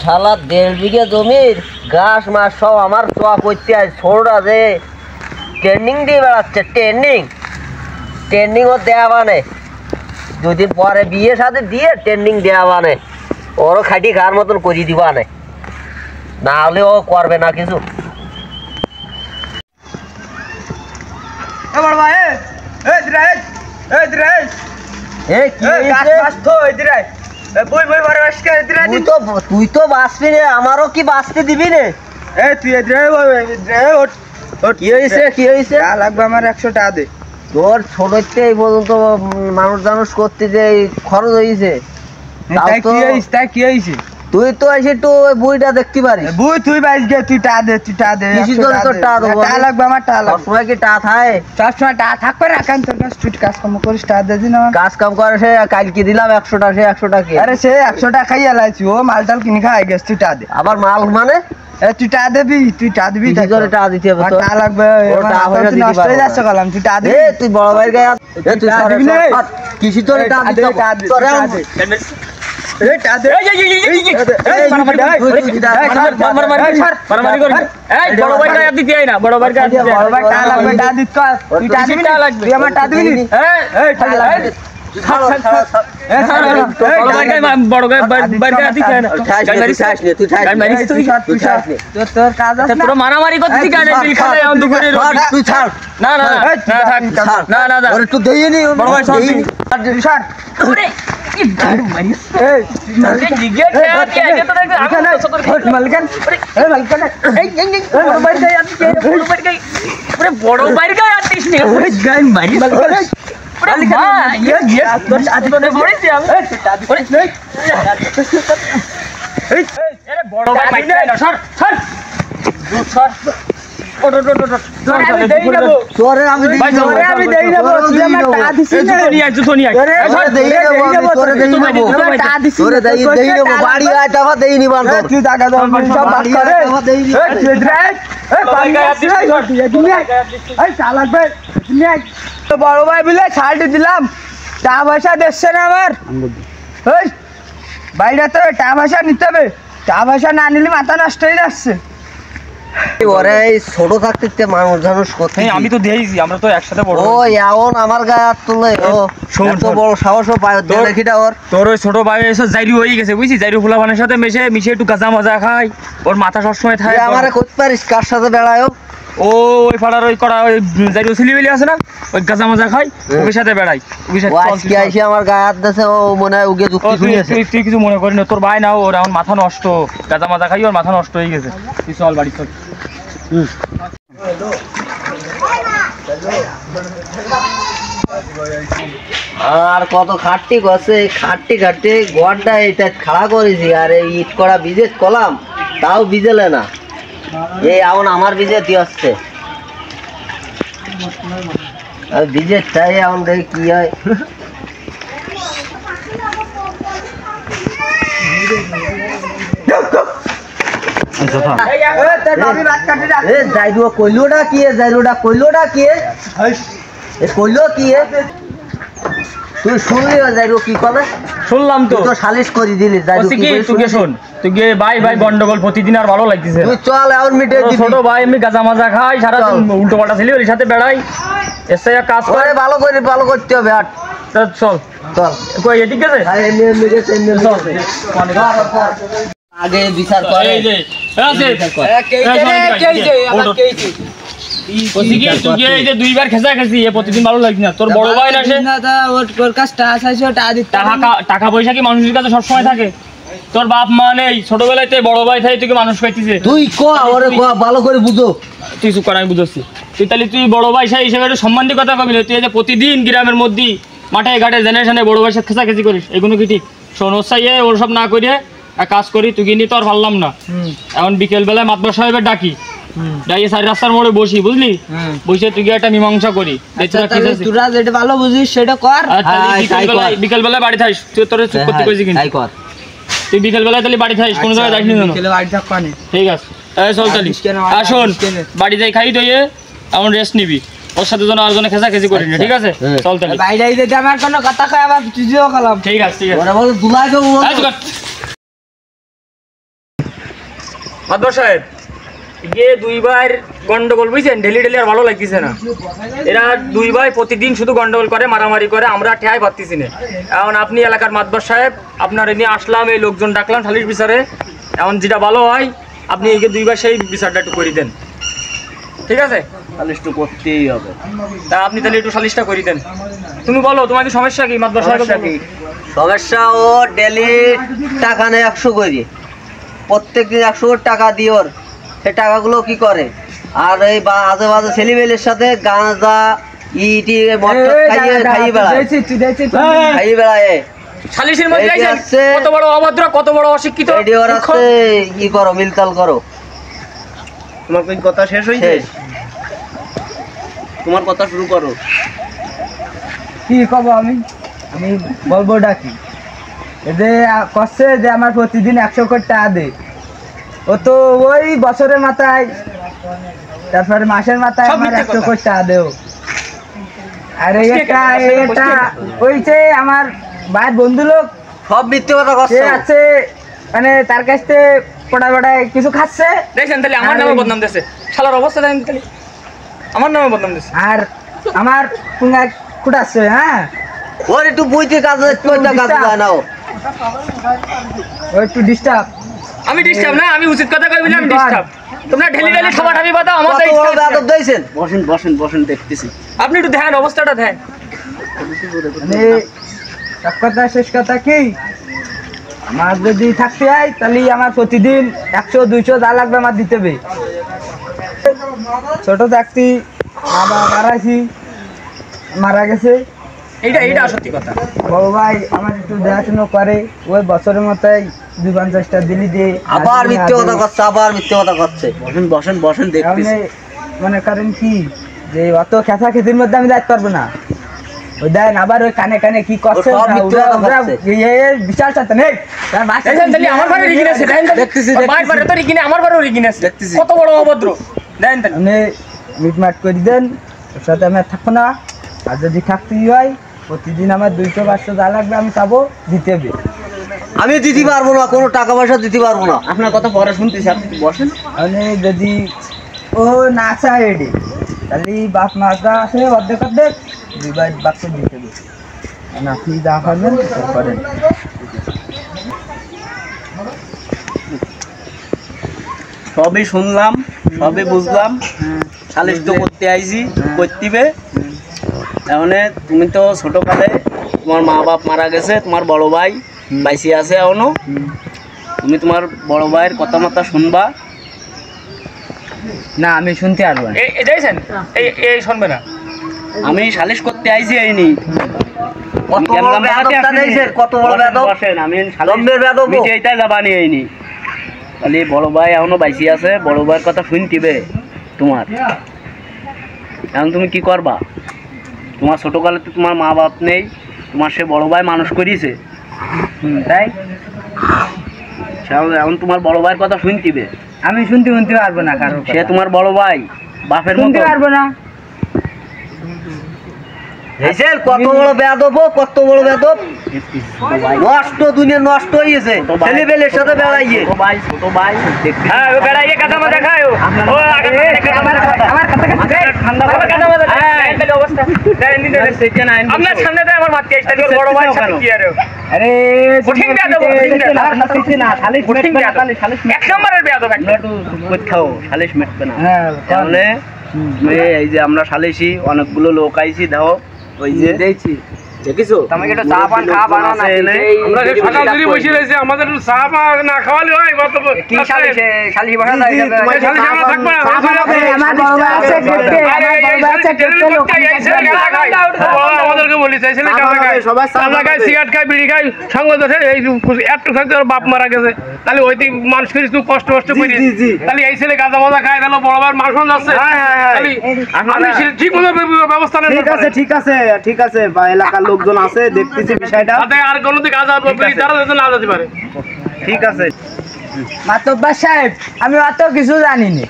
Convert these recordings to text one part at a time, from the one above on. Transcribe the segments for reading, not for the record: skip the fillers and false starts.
শালা 1.5 বিঘা জমির ঘাস মাস সব আমার চোয়া করতে আজ ছোড়া যে ট্রেনিং দিয়ে বেড়াচ্ছে ট্রেনিং ও দেওয়া মানে 2 দিন পরে বিয়ে সাথে দিয়ে ট্রেনিং দেওয়া মানে ওরও খাটি খাওয়ার মতন করে দিবা না, না হলে ও করবে না কিছু। তুই তো বাঁচবি রে, আমারও কি বাঁচতে দিবি রে? কি হয়েছে লাগবে আমার 100 টাকা দে। তোর ছোটতে এই পর্যন্ত মানুষ জানুষ করতে যে খরচ হয়েছে, কি হয়েছে? তুই তো এসে একটু ওই বইটা দেখতে পারিস। বই তুই বাইস গে, তুই টাকা দে, তুই টাকা দে। টাকা লাগবে আমার, টাকা লাগবে। সবসময় কি টাকা থাকে? সবসময় টাকা থাকবে না কেন? তোর কাছে তুই কাজ কাম করিস, টাকা দে দিন আমার। কাজ কাম করে সে কালকে দিলাম 100 টাকা, সে 100 টাকা। আরে সে 100 টাকা খাই আলাইছি, ও মালটাল কিনে খাই গেছ, তুই টাকা দে। আবার মাল মানে তুই টাকা দিবি, তুই টাকা দিবি। কি করে টাকা দিতে হবে? তো টাকা লাগবে, তুই নষ্ট হয়ে যাচ্ছে কলাম, তুই টাকা দিবি। তুই বড় ভাইয়ের গায়ে তুই দিবি না? কিসি তোরে টাকা দিতে হবে? তোরে মারামারি করতে বড় বাইর গায়ে আছিস বড় ভাই বলে ছাড়টি দিলাম, টাকা পয়সা দিচ্ছে না আমার। বাইরে তো টাকা পয়সা নিতে হবে, টাকা পয়সা না নিলে মাথা নষ্ট হয়ে যাচ্ছে। ওরে ছোট থাকতে মানুষ জানুষ করতে আমি তো দিয়েছি, আমরা তো একসাথে বড়। ও এমন আমার গায়ে হাত তুলে, ও এত বড় সাহসও পায় দেখিটা ওর। তোর ওই ছোট ভাই এসব জাইরু হয়ে গেছে বুঝছিস, জাইরু ফুলাবানের সাথে মিশে একটু গাঁজা মাজা খায়, ওর মাথা সবসময় থাকে। আমারে করতে পারিস কার সাথে বেড়ায়? ও ওই পাড়ার ওই করা ওই জাইরু ছিলিবিলি আছে না, ওই গাঁজা মাজা খায়, ওর সাথে বেড়াই। আজকে এসে আমার গায়ে হাত দিয়েছে, ও মনে হয় ওকে যুক্তি শুনিয়েছে। তুই কিছু মনে করিস না, তোর ভাই না, ওর এখন মাথা নষ্ট, গাঁজা মাজা খাই, ওর মাথা নষ্ট হয়ে গেছে। তুই চল বাড়ি চল। আর কত খাটটি গছে, খাটটি ঘরটা এটা খাড়া করেছি, আর এই ইট করা বিজে কলাম, তাও বিজেলে না। এই এখন আমার বিজে দিয়ে আসছে, বিজে চাই এখন দেখি কি হয়। কইলোটা কি তুই শুনলি? যাইরো কি করে শুনলাম তো, সালিশ করে দিলি। তুই শোন, তুই ভাই গন্ডগোল প্রতিদিন আর ভালো লাগতেছে। তুই চল এখন মিটে ছোট ভাই এমনি গাঁজা মাজা খাই, সারা উল্টো পাল্টা ছেলে ওর সাথে বেড়াই, এসে কাজ করে ভালো করতে হবে। আর চল কই ঠিক আছে, আগে বিচার করে। এই যে দুইবার খেসা খেসি, প্রতিদিন ভালো লাগছে না। তোর বড় ভাই না, সে টাকা পয়সা কি মানুষের কাছে সবসময় থাকে? তোর বাপ মা নেই, ছোটবেলায় বড় ভাই থাকে, তুই মানুষ খাইতেছে। তুই ভালো করে বুঝো, তুই চুপ কর, আমি বুঝছি। তুই বড় ভাই হিসেবে একটু সম্মান দিয়ে কথা কবি। তুই যে প্রতিদিন গ্রামের মধ্যে মাঠে ঘাটে জেনারেশনে বড় ভাইয়ের সাথে খেসাখেসি করিস, এগুলো কি ঠিক? শোন, ওর সব না করিয়ে এক কাজ করি, তুই কিনি তো আর পারলাম না। এখন বিকেল বেলায় মাতবার সাহেবের ডাকি, ডাইয়ে সাইড রাস্তার মোড়ে বসি, বুঝলি? বসে তুই একটা মীমাংসা করি। তোরা যেটা ভালো বুঝিস সেটা কর। বিকেল বেলায় বাড়ি থাকিস, তুই তোর চুপ করতে কইছি কিন্তু তুই বিকেল বেলায় তাহলে বাড়ি থাকিস, কোনো জায়গায় যাইনি জানো? ঠিক আছে, চল তালি। আসুন বাড়ি যাই, খাই দইয়ে এমন রেস্ট নিবি, ওর সাথে যেন আর জন্য খেসাখেসি করি না, ঠিক আছে? চল তালি। বাইরে যদি আমার কোনো কথা কয় আবার তুইও খালাম। ঠিক আছে, ঠিক আছে। মাদবর সাহেব গিয়ে দুইবার গন্ডগোল বুঝছেন, ডেলি ডেলি আর ভালো লাগতেছে না। এরা দুই ভাই প্রতিদিন শুধু গন্ডগোল করে, মারামারি করে, আমরা ঠেয়াই পাচ্ছি না। এখন আপনি এলাকার মাদবর সাহেব, আপনার নিয়ে আসলাম, এই লোকজন ডাকলাম সালিশ বিচারে। এখন যেটা ভালো হয় আপনি এই দুইবার সেই বিচারটা একটু করে দেন, ঠিক আছে? সালিশ তো করতেই হবে। তা আপনি তাহলে একটু সালিশটা করে দেন। তুমি বলো তোমার কি সমস্যা কি মাদবর সাহেব? সমস্যা ও ডেলি টাকা নেয় 100 করে, প্রত্যেক দিন 100 করে টাকা দিয়ে ওর সেই টাকাগুলো কি করে, আর এই আজে বাজে ছেলেমেয়ের সাথে গাঁজা ইটি খাইয়ে বেড়ায়। সালিশের মধ্যে কত বড় অভদ্র, কত বড় অশিক্ষিত। কি করো, মিলতাল করো। তোমার কোন কথা শেষ হয়েছে? তোমার কথা শুরু করো। কি কব আমি বলবো ডাকি যে কষ্টে যে আমার প্রতিদিন 100 করে টাকা দেয়, ও তো ওই বছরের মাথায়, তারপরে মাসের মাথায় আমার 100 করে টাকা দেও। আর এটা ওই যে আমার ভাইয়ের বন্ধু লোক সব মিথ্যে কথা করছে আছে, মানে তার কাছ থেকে পড়ায় কিছু খাচ্ছে। দেখছেন তাহলে আমার নামে বদনাম দিয়েছে, শালার অবস্থা দেখেন তাহলে আমার নামে বদনাম দিয়েছে। আর আমার পুঙ্গা কুটাচ্ছে। হ্যাঁ, ওর একটু বুঝতে কাজ যায় না, ও একটু ডিস্টার্ব। আমি ডিস্টার্ব না, আমি উচিত কথা কইবি না, আমি ডিস্টার্ব। তোমরা ঢেলি ঢেলি ঠাবা ঠাবি বাতাও, আমার তো বসেন বসেন বসেন, দেখতেছি। আপনি একটু দেখেন অবস্থাটা দেখেন। মানে এক কথা শেষ কথা কি, আমার যদি থাকতে হয় তাহলে আমার প্রতিদিন 100-200 যা লাগবে আমার দিতে হবে। ছোট থাকতি মারা গেছে, এইটা সত্যি কথা। বড় ভাই আমার একটু দেখাশুনো করে, ওই বছরের মাথায় 2-50টা দিলি দিয়ে আবার মিথ্যে কথা করছে, আবার মিথ্যে কথা করছে। বসেন বসেন বসেন, দেখতেছি। মনে করেন কি যে অত খেসা খেতির মধ্যে আমি যাইতে পারবো না। ওই দেন আবার ওই কানে কানে কি করছে, বিশাল চাতে নেই। আমার বাড়ি রিগিন আছে, আমার বাড়িও রিগিন আছে, কত বড় অভদ্র দেন। আপনি মিটমাট করে দেন, ওর সাথে আমি আর থাকবো না। আর যদি থাকতেই হয় প্রতিদিন আমার 200-500 যা লাগবে আমি চাবো দিতে হবে। আমি দিতে পারবো না, কোনো টাকা পয়সা দিতে পারবো না। আপনার কথা পরে শুনতেছি, আপনি বসেন। মানে যদি ও না চায় এডি, তাহলে বাপ মাটা আছে অর্ধেক অর্ধেক 2 ভাই বাক্স দিতে হবে। আপনি যা পারবেন করেন। সবই শুনলাম, সবই বুঝলাম, সালিশ তো করতে আইছি, করতিবে। তাহলে তুমি তো ছোটকালে তোমার মা বাপ মারা গেছে, তোমার বড় ভাই বাইসি আছে এখনো, তুমি তোমার বড় ভাইয়ের কথা মতো শুনবা না। আমি শুনতে পারবো না, এই শুনবে না। আমি সালিশ করতে আইছি আইনি। খালি বড় ভাই এখনো বাইসি আছে, বড় ভাইয়ের কথা শুনতিবে তোমার। এখন তুমি কি করবা? তোমার ছোটকালে তো তোমার মা বাপ নেই, তোমার সে বড় ভাই মানুষ করিয়েছে, তাই এখন তোমার বড় ভাইয়ের কথা শুনতিবে। আমি শুনতে পারবো না, কারণ সে তোমার বড় ভাই, বাপের মতো পারবো না। কত বড় বেয়াদব, কত বড় বেয়াদব, নষ্ট দুনিয়া নষ্ট হয়ে গেছে ছেলেবেলের সাথে বেড়াইয়ে। ছোট ভাই হ্যাঁ বেড়াইয়ে কাঁচা মজা খায়। আপনার সামনে তো আমার মাতকে বড় ভাই কি আর আরে কঠিন বেয়াদব, এক নম্বরের বেয়াদব। খাও সালিশ মেটবে না। তাহলে এই যে আমরা সালিশি অনেকগুলো লোক আইছি, দেখো ওই যে দেখছি দেখিছো, তোমাকে একটা চা পান খাওয়া বানানো না। আমরা যে সকাল ধরে বসে রয়েছে, আমাদের একটু চা পা না খাওয়ালে হয়? কত কি সালিশে সালিশ বসা যায়? সালিশে আমরা থাকবো না। আমার বড় ভাই আছে গেটে, আমার বড় ভাই আছে গেটে লোক আমাদেরকে বলি চাইছিল চাঁদা খায়, সিগারেট খায়, বিড়ি খায়, সঙ্গ দোষে এই একটু থাকতে ওর বাপ মারা গেছে, তাহলে ওই মানুষ করিস তুই কষ্ট কষ্ট করি, তাহলে এই ছেলে গাঁজা মাজা খায়, তাহলে বড় ভাইয়ের মাংস যাচ্ছে। ঠিক মতো ব্যবস্থা নেই। ঠিক আছে ঠিক আছে ঠিক আছে, এলাকার লোকজন আছে, দেখতেছি বিষয়টা, আর কোনো দিকে গাঁজা তারা না যেতে পারে। ঠিক আছে। মাতব্বর সাহেব, আমি অত কিছু জানি না।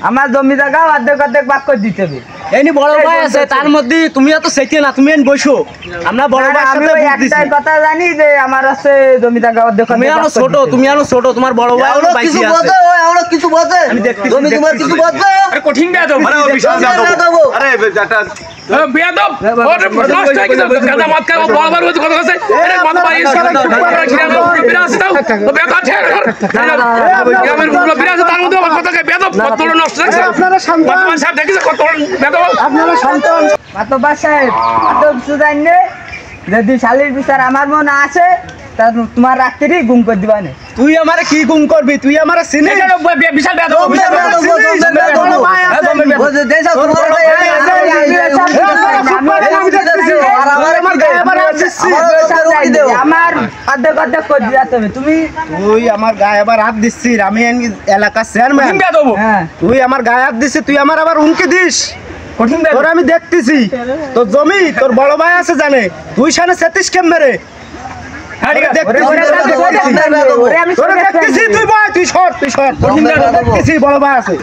আমার জমি জায়গা অর্ধেক অর্ধেক ভাগ করে দিতে হবে। এনি বড় ভাই আছে তার মধ্যে তুমি এত সেটি না তুমি এন বসো আমরা বড় ভাই আমি সাথে ওই বুঝ দিছি একটাই কথা জানি যে আমার আছে জমি জায়গা অর্ধেক তুমি আনো ছোট তুমি আনো ছোট তোমার বড় ভাই আনো বাইসি আছে আমরা কিছু বলতে আমি দেখতেছি, জমি তোমার কিছু বলতে আরে কঠিন বেয়াদব বেয়াদব ওরে নষ্ট হয়ে গেছে গাদা মাত খাও বড়বার হইছে কথা আছে আরে মাত বাড়ি বিরাজ দাও বেকার ছেড়ে গ্রামের পুরো বিরাজ তার মধ্যে আমার কথা কয় বেয়াদব কত বড় নষ্ট লাগছে আপনারা সন্তান বর্তমান সাহেব দেখিছে কত বড় বেয়াদব আপনারা সন্তান মাতব্বর সাহেব এত কিছু জানলে যদি শালির বিচার আমার মনে আছে তা তোমার রাত্রি গুম করে দিবা না তুই আমারে কি গুম করবি তুই আমারে চিনিস এটা বিশাল বেয়াদব আমার অর্ধেক অর্ধেক করে দিতে হবে তুমি তুই আমার গায়ে আবার হাত দিচ্ছিস আমি এলাকার চেয়ারম্যান কঠিন বেয়াদব হ্যাঁ তুই আমার গায়ে হাত দিছিস তুই আমার আবার হুমকি দিস কঠিন বেয়াদব তোর আমি দেখতেছি তোর জমি তোর বড় ভাই আছে জানে তুই সানে 37 কেমরে হ্যাঁ ঠিক আছে তোরে দেখতেছি তুই বল তুই সর দেখতেছি বড় ভাই আছে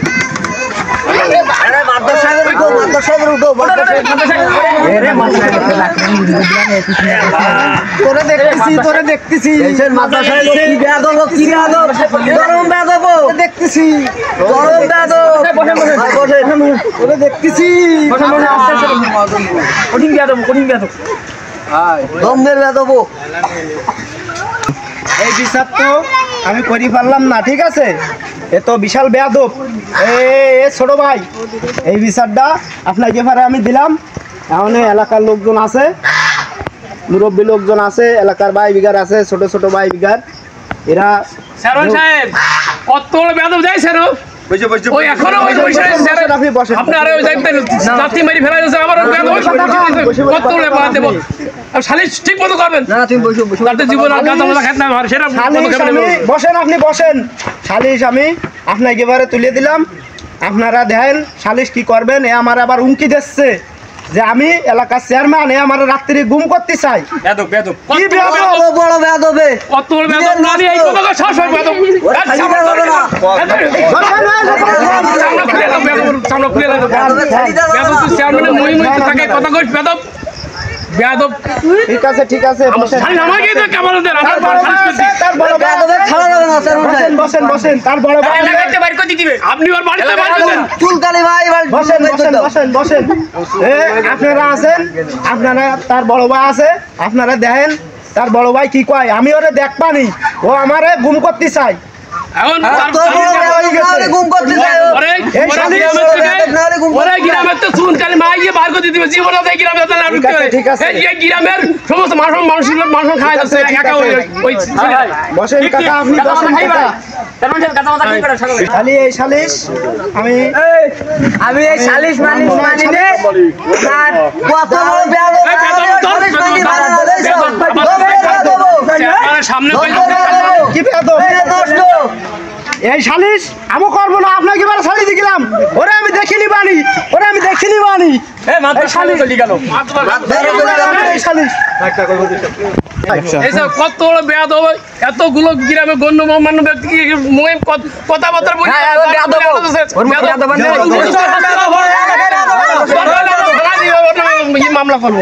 তোরে দেখতেছি দেখতেছি তোরে দেখতেছি কঠিন বেয়াদব এই বিচার তো আমি করি পারলাম না ঠিক আছে এ তো বিশাল বেয়াদব এ ছোট ভাই এই বিচারটা আপনার যেভাবে আমি দিলাম এখন এলাকার লোকজন আছে মুরব্বী লোকজন আছে এলাকার ভাই বিঘার আছে ছোট ছোট ভাই বিঘার এরা সারন সাহেব কত বড় বেয়াদব যাই স্যার ওই এখনো ওই স্যার আপনি বসেন আপনি আরে ওই যাইতে জাতি মারি ফেলাই দিয়েছে আমার বেয়াদব কত বড় বেয়াদব দেব আর শালিশ ঠিক মতো করবেন না তুমি বসো বসো তাতে জীবন আর গাঁজা মাথা খাইতে না আর সেটা শালিশ আমি বসেন আপনি বসেন শালিশ আমি আপনাকে এবারে তুলে দিলাম আপনারা দেখেন শালিশ কি করবেন এ আমার আবার হুমকি দিচ্ছে যে আমি এলাকার চেয়ারম্যান এ আমার রাত্রি গুম করতে চাই বেয়াদব কি বেয়াদব? বড় বেয়াদ হবে কত বড় বেয়াদব না দিয়ে এই কথা শাস হয় বেয়াদব সামনে খুলে দাও বেয়াদব সামনে খুলে দাও বেয়াদব তুই চেয়ারম্যানের মই থাকে কথা কইছ বেয়াদব বেয়াদব ঠিক আছে বসেন শালি আমাকে তো কেমন দেন আমার বড় তার বড় ভাই বেয়াদবের ছাড়া যাবে না স্যার বসেন তার বড় ভাই এলাকাতে বাইর করে দিবে আপনি ওর বাড়িতে বাড়ি দেন চুলকালি ভাই এবার বসেন এ আপনারা আছেন আপনারা তার বড় ভাই আছে আপনারা দেখেন তার বড় ভাই কি কয় আমি ওরে দেখ পানি ও আমারে গুম করতে চাই এখন গুম করতে চাই ওরা গ্রামের তো চুনকালি মাইয়ে বার করে দিবে জীবন আছে গ্রামে তো না ঢুকতে পারে ঠিক আছে। এই গ্রামের সমস্ত মানুষ খায় যাচ্ছে একা ওই বসেন কাকা আপনি বসেন কাকা খালি এই শালিশ আমি আমি এই শালিশ মালিশ মানি নে আর কত বড় বেয়াদ সামনে কি বেয়াদব এই শালিশ আমি করবো না আপনাকে এবার শালি দিলাম ওরে আমি দেখিনি বানি এই মাত্র শালি চলে গেল এই শালিশ এইসব কত বড় বেয়াদ হবে এতগুলো গ্রামে গণ্যমান্য ব্যক্তি কথাবার্তা বলি মামলা করবো